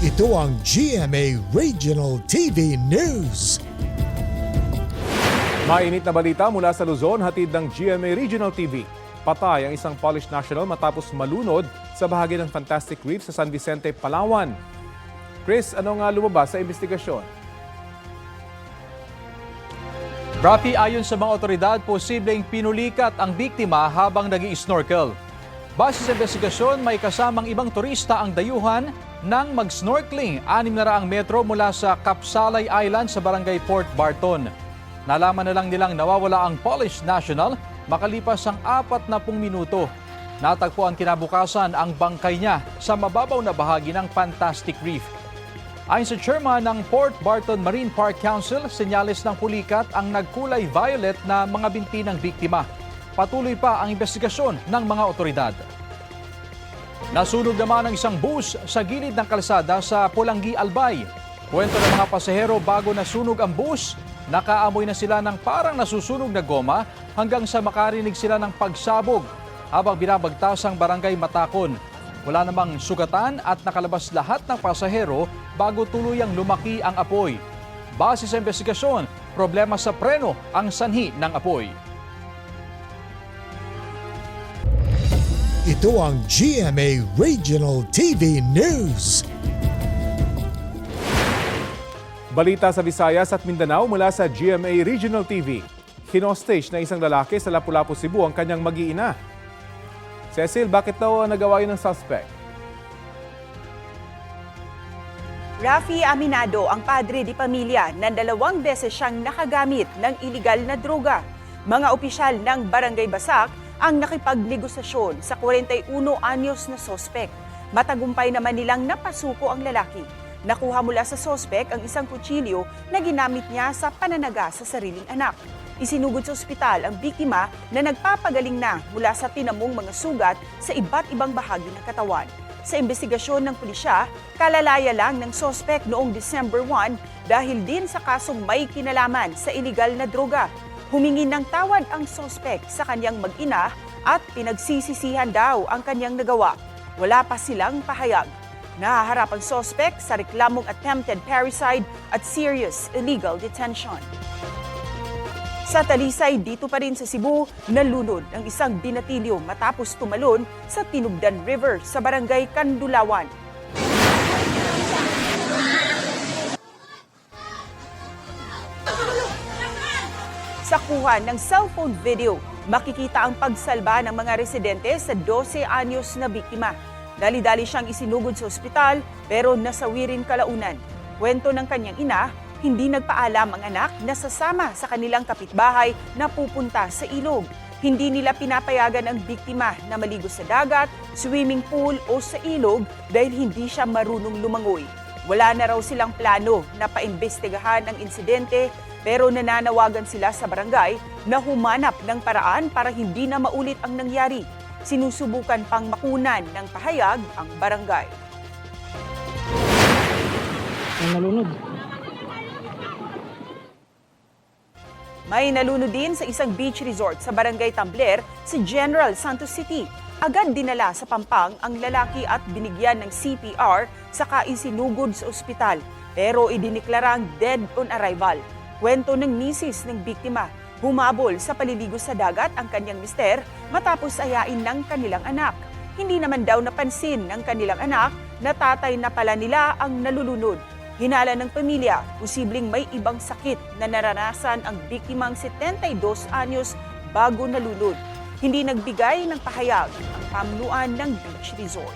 Ito ang GMA Regional TV News. Mainit na balita mula sa Luzon, hatid ng GMA Regional TV. Patay ang isang Polish national matapos malunod sa bahagi ng Fantastic Reef sa San Vicente, Palawan. Chris, ano nga lumabas sa investigasyon? Rafi, ayon sa mga otoridad, posibleng pinulikat ang biktima habang nag-i-snorkel. Base sa investigasyon, may kasamang ibang turista ang dayuhan nang mag-snorkeling 600 metro mula sa Kapsalay Island sa barangay Port Barton. Nalaman na lang nilang nawawala ang Polish national makalipas ang 40 minuto. Natagpuan kinabukasan ang bangkay niya sa mababaw na bahagi ng Fantastic Reef. Ayon sa chairman ng Port Barton Marine Park Council, senyales ng pulikat ang nagkulay violet na mga binti ng biktima. Patuloy pa ang investigasyon ng mga otoridad. Nasunog naman ang isang bus sa gilid ng kalsada sa Pulangi, Albay. Kwento ng mga pasahero, bago nasunog ang bus, nakaamoy na sila ng parang nasusunog na goma hanggang sa makarinig sila ng pagsabog habang binabagtas ang barangay Matakon. Wala namang sugatan at nakalabas lahat ng pasahero bago tuluyang lumaki ang apoy. Base sa investigasyon, problema sa preno ang sanhi ng apoy. Ito ang GMA Regional TV News. Balita sa Visayas at Mindanao mula sa GMA Regional TV. Hinostage na isang lalaki sa Lapu-Lapu, Cebu ang kanyang mag-iina. Cecil, bakit daw nagawa yun ng suspect? Rafi aminado ang padre di pamilya na 2 beses siyang nakagamit ng iligal na droga. Mga opisyal ng Barangay Basak ang nakipagnegosasyon sa 41 anyos na sospek. Matagumpay naman nilang napasuko ang lalaki. Nakuha mula sa sospek ang isang kutsilyo na ginamit niya sa pananaga sa sariling anak. Isinugod sa ospital ang biktima na nagpapagaling na mula sa tinamong mga sugat sa iba't ibang bahagi ng katawan. Sa investigasyon ng pulisya, kalalaya lang ng sospek noong December 1 dahil din sa kasong may kinalaman sa iligal na droga. Humingi ng tawad ang sospek sa kanyang mag-ina at pinagsisisihan daw ang kanyang nagawa. Wala pa silang pahayag. Nahaharap ang sospek sa reklamong attempted parricide at serious illegal detention. Sa Talisay, dito pa rin sa Cebu, nalunod ang isang binatilyo matapos tumalon sa Tinubdan River sa barangay Kandulawan. Sa kuha ng cellphone video, makikita ang pagsalba ng mga residente sa 12 anyos na biktima. Dali-dali siyang isinugod sa ospital pero nasawi rin kalaunan. Kwento ng kanyang ina, hindi nagpaalam ang anak na sasama sa kanilang kapitbahay na pupunta sa ilog. Hindi nila pinapayagan ang biktima na maligo sa dagat, swimming pool o sa ilog dahil hindi siya marunong lumangoy. Wala na raw silang plano na paimbestigahan ang insidente pero nananawagan sila sa barangay na humanap ng paraan para hindi na maulit ang nangyari. Sinusubukan pang makunan ng pahayag ang barangay. Nalunod. May nalunod din sa isang beach resort sa barangay Tambler sa General Santos City. Agad dinala sa Pampang ang lalaki at binigyan ng CPR saka isinugod sa ospital pero idineklarang dead on arrival. Kwento ng misis ng biktima, humabol sa paliligo sa dagat ang kanyang mister matapos ayain ng kanilang anak. Hindi naman daw napansin ng kanilang anak na tatay na pala nila ang nalulunod. Hinala ng pamilya, posibleng may ibang sakit na naranasan ang biktimang 72 anyos bago nalunod. Hindi nagbigay ng pahayag ang pamunuan ng beach resort.